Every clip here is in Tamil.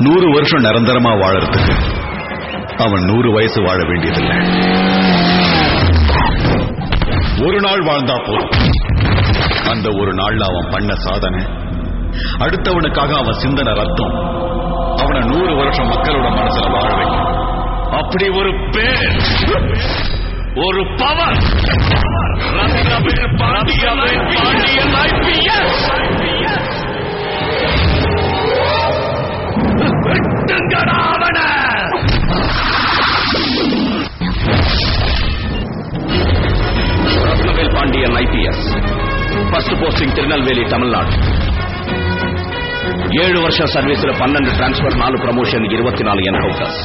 100 வருஷம் நிரந்தரமா வாழறதுக்கு அவன் 100 வயசு வாழ வேண்டியதில்லை. ஒரு நாள் வாழ்ந்தா போதும். அந்த ஒரு நாள்ல அவன் பண்ண சாதனை, அடுத்தவனுக்காக அவன் சிந்தன ரத்தம் அவனை 100 வருஷம் மக்களோட மனசுல வாழ வைக்கும். அப்படி ஒரு பேர், ஒரு power, Pandian IPS. Rathnavel Pandian IPS, first posting Tirunelveli, Tamil Nadu. 7 வருஷம் சர்வீஸ்ல 12 டிரான்ஸ்பர், 4 ப்ரமோஷன், 24 என்கவுண்டர்ஸ்.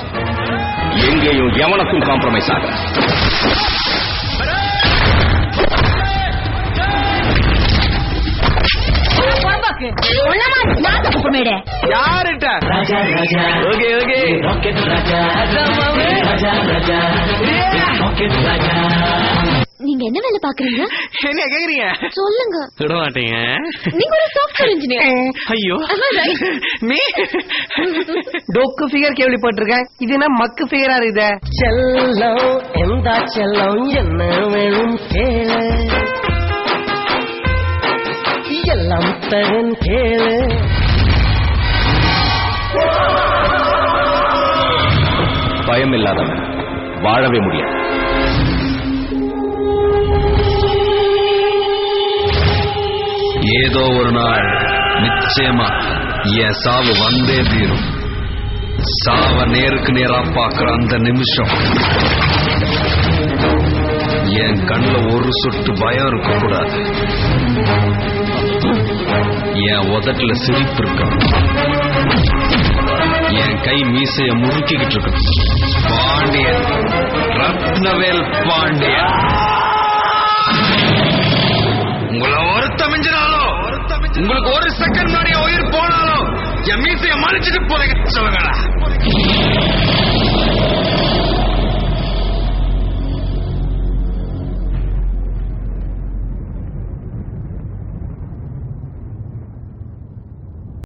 எங்கேயும் எவனுக்கும் காம்ப்ரமைஸ் ஆக. யாருட்ட ஓகே ஓகே நீங்க என்ன வேலை பாக்குறீங்க? என்ன கேக்குறீங்க? சொல்லுங்க. விட மாட்டீங்க. நீங்க ஒரு சாஃப்ட்வேர் இன்ஜினியர். ஐயோ நீ டொக்கு ஃபிகர் கேள்விப்பட்டிருக்கேன். இது என்ன மக்கு ஃபிகரா இருக்குது? செல்லம் எந்த செல்லம் என்ன வேணும் கேளு, எல்லாம் தகன் கேளு. பயம் இல்லாதவன் வாழவே முடியாது. ஏதோ ஒரு நாள் நிச்சயமா என் சாவு வந்தே தீரும். சாவ நேருக்கு நேரா பார்க்கிற அந்த நிமிஷம் என் கண்ணுல ஒரு சொட்டு பயம் இருக்க கூடாது. என் உதட்டுல சிரிப்பு இருக்கணும். என் கை மீசைய முறுக்கிக்கிட்டு இருக்கு. பாண்டியன், ரத்னவேல் பாண்டியன். உங்களை ஒருத்த மிஞ்சினாலோ, உங்களுக்கு ஒரு செகண்ட் முன்னாடியே உயிர் போனாலும் என் மீசைய மறைச்சிட்டு போறீங்க சொல்லுங்களா.